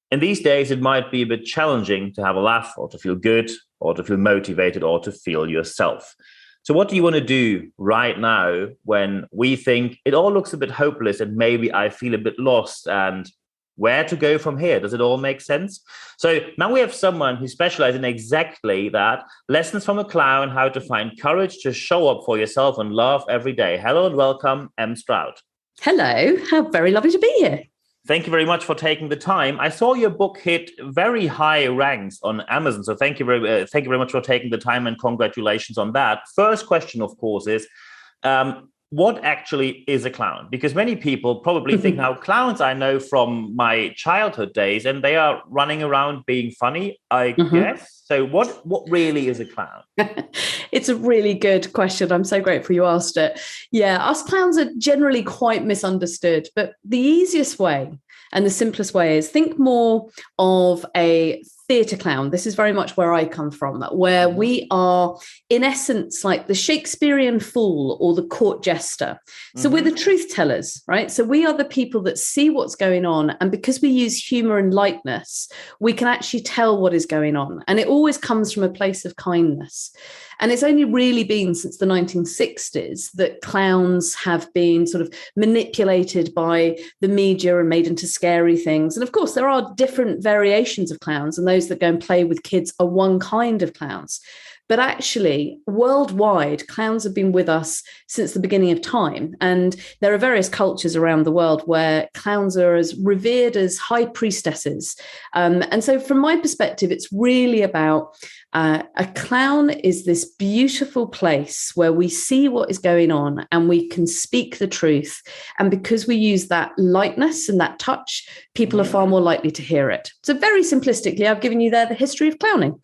In these days, it might be a bit challenging to have a laugh or to feel good or to feel motivated or to feel yourself. So, what do you want to do right now when we think it all looks a bit hopeless and maybe I feel a bit lost and where to go from here? Does it all make sense? So now we have someone who specializes in exactly that. Lessons from a clown, how to find courage to show up for yourself and laugh every day. Hello and welcome, Stroud. Hello, how very lovely to be here. Thank you very much for taking the time. I saw your book hit very high ranks on Amazon, so thank you very much for taking the time and congratulations on that. First question, of course, is what actually is a clown? Because many people probably think now clowns I know from my childhood days, and they are running around being funny, I guess. So what really is a clown? It's a really good question. I'm so grateful you asked it. Yeah, us clowns are generally quite misunderstood, but the easiest way and the simplest way is think more of a theatre clown. This is very much where I come from, where we are, in essence, like the Shakespearean fool or the court jester. So we're the truth tellers, right? So we are the people that see what's going on. And because we use humour and lightness, we can actually tell what is going on. And it always comes from a place of kindness. And it's only really been since the 1960s that clowns have been sort of manipulated by the media and made into scary things. And of course, there are different variations of clowns, and those that go and play with kids are one kind of clowns. But actually, worldwide, clowns have been with us since the beginning of time. And there are various cultures around the world where clowns are as revered as high priestesses. And so from my perspective, it's really about a clown is this beautiful place where we see what is going on and we can speak the truth. And because we use that lightness and that touch, people are far more likely to hear it. So very simplistically, I've given you there the history of clowning.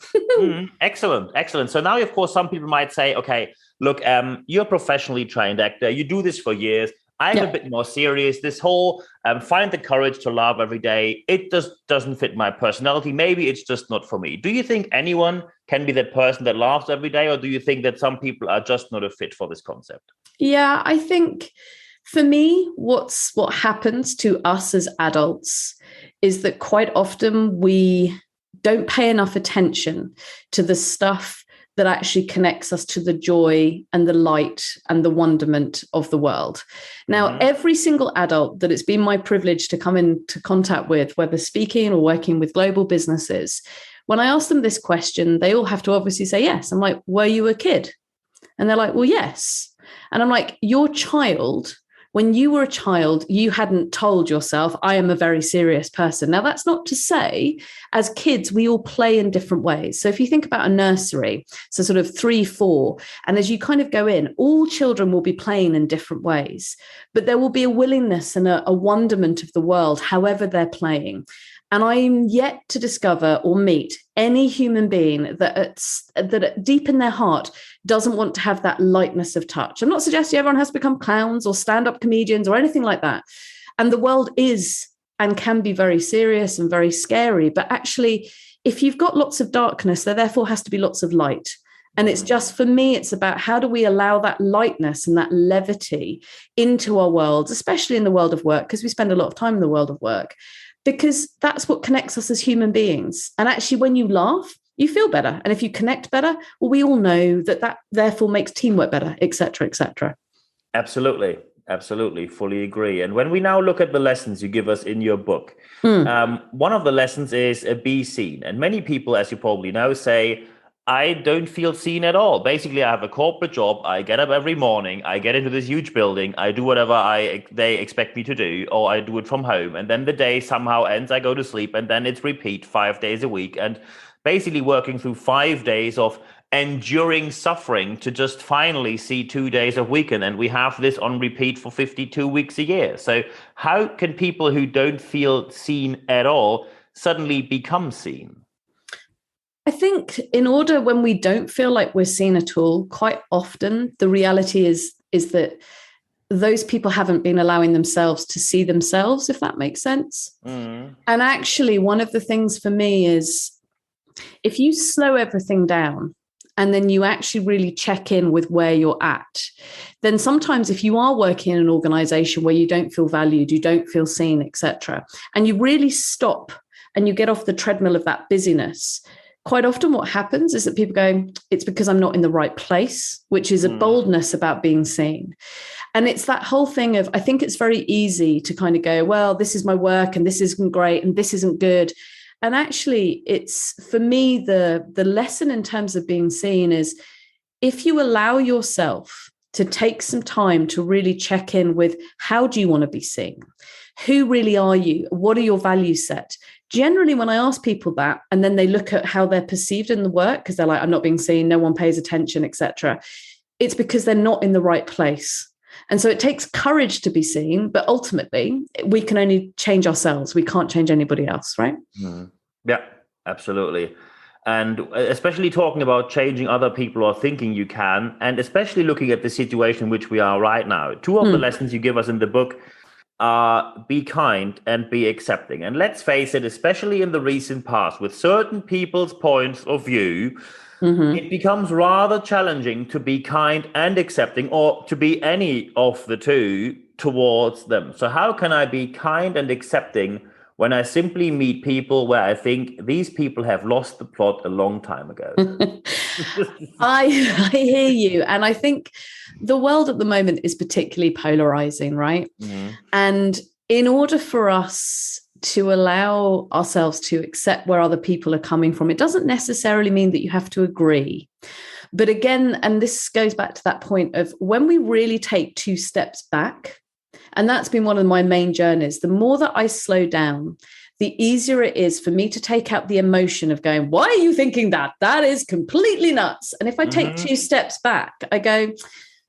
Excellent, excellent. So now, of course, some people might say, okay, look, you're a professionally trained actor. You do this for years. I'm a bit more serious. This whole find the courage to laugh every day, it just doesn't fit my personality. Maybe it's just not for me. Do you think anyone can be that person that laughs every day? Or do you think that some people are just not a fit for this concept? Yeah, I think for me, what happens to us as adults is that quite often we don't pay enough attention to the stuff that actually connects us to the joy and the light and the wonderment of the world. Now, every single adult that it's been my privilege to come into contact with, whether speaking or working with global businesses, when I ask them this question, they all have to obviously say yes. I'm like, were you a kid? And they're like, well, yes. And I'm like, your child, when you were a child, you hadn't told yourself, I am a very serious person. Now, that's not to say, as kids, we all play in different ways. So if you think about a nursery, so sort of 3, 4, and as you kind of go in, all children will be playing in different ways, but there will be a willingness and a wonderment of the world, however they're playing. And I'm yet to discover or meet any human being that deep in their heart doesn't want to have that lightness of touch. I'm not suggesting everyone has to become clowns or stand-up comedians or anything like that. And the world is and can be very serious and very scary. But actually, if you've got lots of darkness, there therefore has to be lots of light. And it's just, for me, it's about how do we allow that lightness and that levity into our worlds, especially in the world of work, because we spend a lot of time in the world of work, because that's what connects us as human beings. And actually, when you laugh, you feel better. And if you connect better, well, we all know that therefore makes teamwork better, et cetera, et cetera. Absolutely. Absolutely. Fully agree. And when we now look at the lessons you give us in your book, one of the lessons is be seen. And many people, as you probably know, say, I don't feel seen at all. Basically, I have a corporate job. I get up every morning. I get into this huge building. I do whatever they expect me to do, or I do it from home. And then the day somehow ends. I go to sleep, and then it's repeat 5 days a week. And basically working through 5 days of enduring suffering to just finally see 2 days of weekend. And we have this on repeat for 52 weeks a year. So how can people who don't feel seen at all suddenly become seen? I think in order, when we don't feel like we're seen at all, quite often the reality is that those people haven't been allowing themselves to see themselves, if that makes sense. And actually, one of the things for me is if you slow everything down and then you actually really check in with where you're at, then sometimes if you are working in an organization where you don't feel valued, you don't feel seen, etc., and you really stop and you get off the treadmill of that busyness, quite often what happens is that people go, it's because I'm not in the right place, which is a boldness about being seen. And it's that whole thing of, I think it's very easy to kind of go, well, this is my work and this isn't great and this isn't good. And actually, it's, for me, the lesson in terms of being seen is, if you allow yourself to take some time to really check in with, how do you want to be seen? Who really are you? What are your value set? Generally, when I ask people that, and then they look at how they're perceived in the work, because they're like, I'm not being seen, no one pays attention, etc., it's because they're not in the right place. And so it takes courage to be seen, but ultimately we can only change ourselves. We can't change anybody else, right? Yeah, absolutely. And especially talking about changing other people or thinking you can, and especially looking at the situation in which we are right now. Two of the lessons you give us in the book are be kind and be accepting. And let's face it, especially in the recent past, with certain people's points of view, it becomes rather challenging to be kind and accepting, or to be any of the two towards them. So how can I be kind and accepting when I simply meet people where I think these people have lost the plot a long time ago? I hear you. And I think the world at the moment is particularly polarizing, right? And in order for us to allow ourselves to accept where other people are coming from, it doesn't necessarily mean that you have to agree. But again, and this goes back to that point of, when we really take 2 steps back, and that's been one of my main journeys, the more that I slow down, the easier it is for me to take out the emotion of going, why are you thinking that? That is completely nuts. And if I take 2 steps back, I go,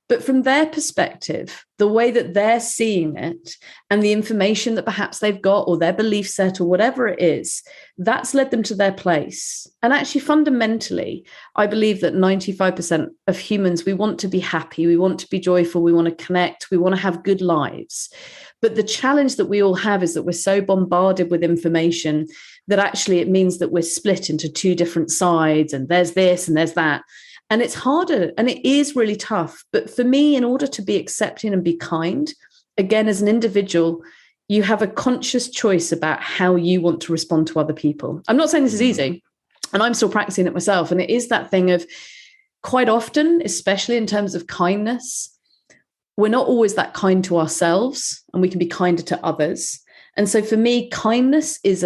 but from their perspective, the way that they're seeing it and the information that perhaps they've got, or their belief set, or whatever it is, that's led them to their place. And actually, fundamentally, I believe that 95% of humans, we want to be happy, we want to be joyful, we want to connect, we want to have good lives. But the challenge that we all have is that we're so bombarded with information that actually it means that we're split into 2 different sides, and there's this and there's that. And it's harder, and it is really tough. But for me, in order to be accepting and be kind, again, as an individual, you have a conscious choice about how you want to respond to other people. I'm not saying this is easy, and I'm still practicing it myself. And it is that thing of, quite often, especially in terms of kindness, we're not always that kind to ourselves, and we can be kinder to others. And so for me, kindness it's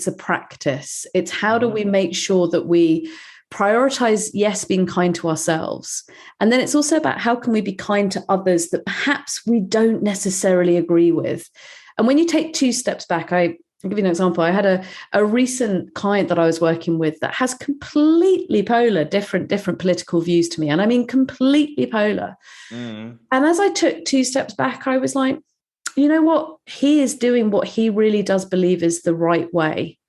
a practice. It's how do we make sure that we prioritize, yes, being kind to ourselves. And then it's also about, how can we be kind to others that perhaps we don't necessarily agree with? And when you take 2 steps back, I'll give you an example. I had a recent client that I was working with that has completely polar, different political views to me. And I mean, completely polar. And as I took 2 steps back, I was like, you know what? He is doing what he really does believe is the right way.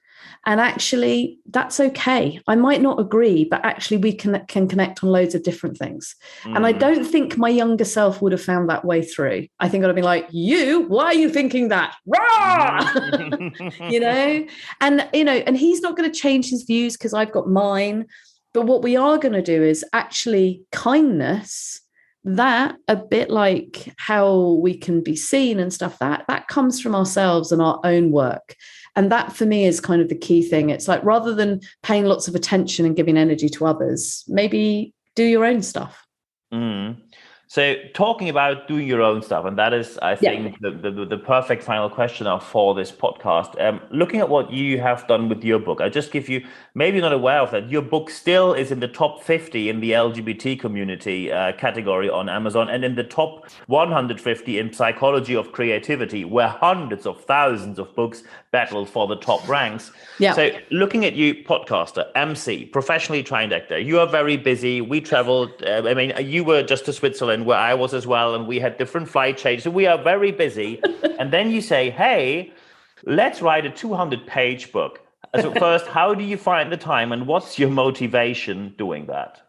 And actually, that's okay. I might not agree, but actually we can connect on loads of different things. And I don't think my younger self would have found that way through. I think I'd have been like, why are you thinking that? And he's not going to change his views because I've got mine. But what we are going to do is actually kindness, that, a bit like how we can be seen and stuff, that comes from ourselves and our own work. And that, for me, is kind of the key thing. It's like, rather than paying lots of attention and giving energy to others, maybe do your own stuff. So talking about doing your own stuff, and that is, I think, the perfect final question for this podcast. Looking at what you have done with your book, I just give you, maybe you're not aware of that, your book still is in the top 50 in the LGBT community category on Amazon, and in the top 150 in psychology of creativity, where hundreds of thousands of books battle for the top ranks. So looking at you, podcaster, MC, professionally trained actor, you are very busy. We traveled, you were just to Switzerland, where I was as well, and we had different flight changes. So we are very busy. And then you say, hey, let's write a 200-page book. So first, how do you find the time, and what's your motivation doing that?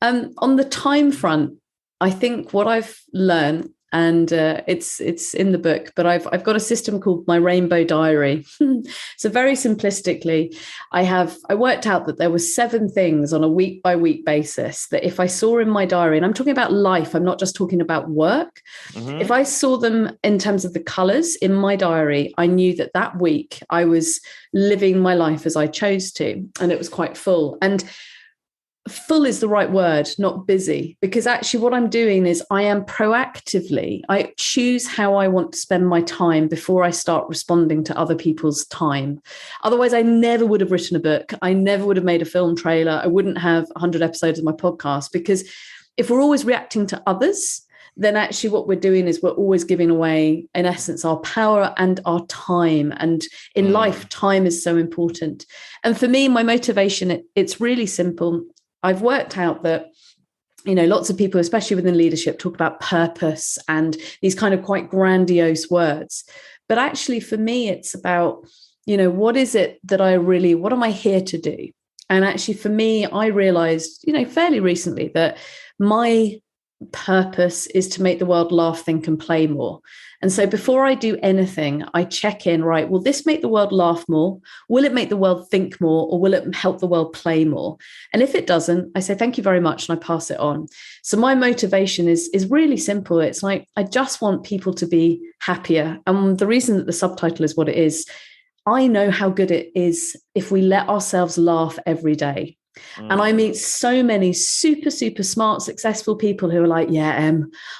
On the time front, I think what I've learned And it's in the book, but I've got a system called my Rainbow Diary. So very simplistically, I worked out that there were 7 things on a week by week basis that if I saw in my diary, and I'm talking about life, I'm not just talking about work. Mm-hmm. If I saw them in terms of the colors in my diary, I knew that week I was living my life as I chose to, and it was quite full. And full is the right word, not busy, because actually what I'm doing is I choose how I want to spend my time before I start responding to other people's time. Otherwise, I never would have written a book. I never would have made a film trailer. I wouldn't have 100 episodes of my podcast, because if we're always reacting to others, then actually what we're doing is we're always giving away, in essence, our power and our time. And in life, time is so important. And for me, my motivation, it's really simple. I've worked out that, lots of people, especially within leadership, talk about purpose and these kind of quite grandiose words. But actually, for me, it's about, what is it that what am I here to do? And actually, for me, I realized, fairly recently that my purpose is to make the world laugh, think, and play more. And so before I do anything, I check in, right, will this make the world laugh more? Will it make the world think more? Or will it help the world play more? And if it doesn't, I say, thank you very much, and I pass it on. So my motivation is really simple. It's like, I just want people to be happier. And the reason that the subtitle is what it is, I know how good it is if we let ourselves laugh every day. And I meet so many super, super smart, successful people who are like, yeah,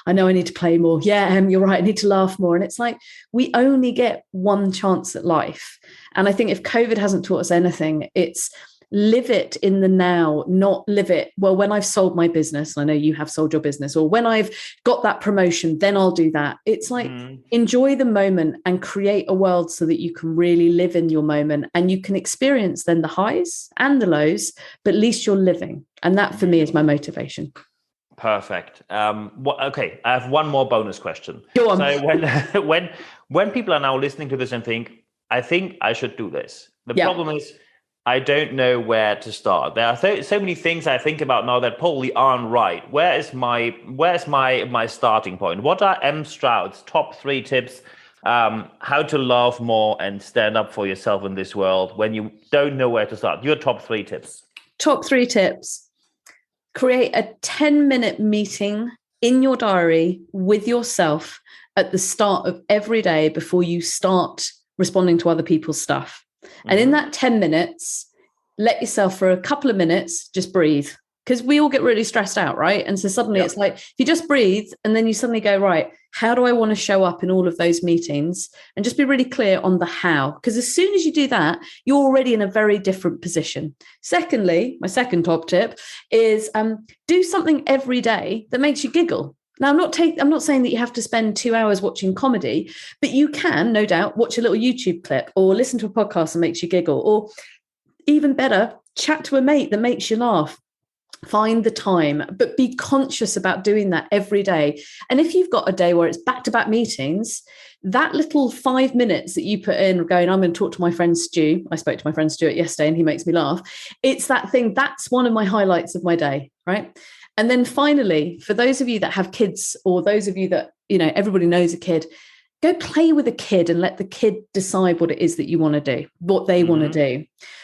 I know I need to play more. Yeah, you're right. I need to laugh more. And it's like, we only get one chance at life. And I think if COVID hasn't taught us anything, it's live it in the now, not live it, well, when I've sold my business, I know you have sold your business, or when I've got that promotion, then I'll do that. It's like, enjoy the moment and create a world so that you can really live in your moment, and you can experience then the highs and the lows, but at least you're living. And that for me is my motivation. Perfect. Okay, I have one more bonus question. Go on. So when people are now listening to this and think I should do this, the problem is, I don't know where to start. There are so many things I think about now that probably aren't right. Where's my starting point? What are M. Stroud's top 3 tips how to laugh more and stand up for yourself in this world when you don't know where to start? Your top 3 tips. Top 3 tips. Create a 10-minute meeting in your diary with yourself at the start of every day before you start responding to other people's stuff. And in that 10 minutes, let yourself for a couple of minutes, just breathe, because we all get really stressed out, right? And so suddenly it's like, if you just breathe and then you suddenly go, right, how do I want to show up in all of those meetings? And just be really clear on the how, because as soon as you do that, you're already in a very different position. Secondly, my second top tip is do something every day that makes you giggle. Now, I'm not saying that you have to spend 2 hours watching comedy, but you can, no doubt, watch a little YouTube clip or listen to a podcast that makes you giggle, or even better, chat to a mate that makes you laugh. Find the time, but be conscious about doing that every day. And if you've got a day where it's back-to-back meetings, that little 5 minutes that you put in going, I'm going to talk to my friend Stu. I spoke to my friend Stuart yesterday and he makes me laugh. It's that thing. That's one of my highlights of my day, right? And then finally, for those of you that have kids, or those of you that, everybody knows a kid, go play with a kid and let the kid decide what it is that you want to do, what they want to do.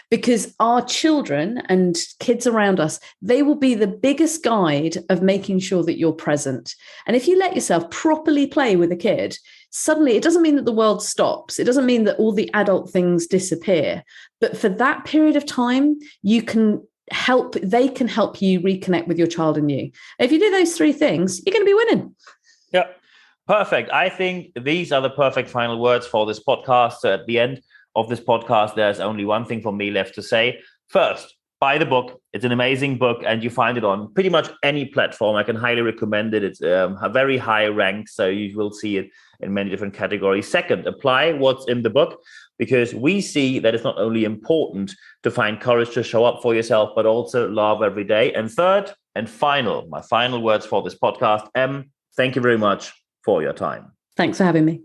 Because our children and kids around us, they will be the biggest guide of making sure that you're present. And if you let yourself properly play with a kid, suddenly it doesn't mean that the world stops. It doesn't mean that all the adult things disappear. But for that period of time, they can help you reconnect with your child and you. If you do those 3 things, you're going to be winning. Yeah, perfect. I think these are the perfect final words for this podcast. So at the end of this podcast, there's only one thing for me left to say. First, buy the book. It's an amazing book, and you find it on pretty much any platform. I can highly recommend it. It's a very high rank, so you will see it in many different categories. Second, apply what's in the book, because we see that it's not only important to find courage to show up for yourself, but also laugh every day. And third and final, my final words for this podcast, thank you very much for your time. Thanks for having me.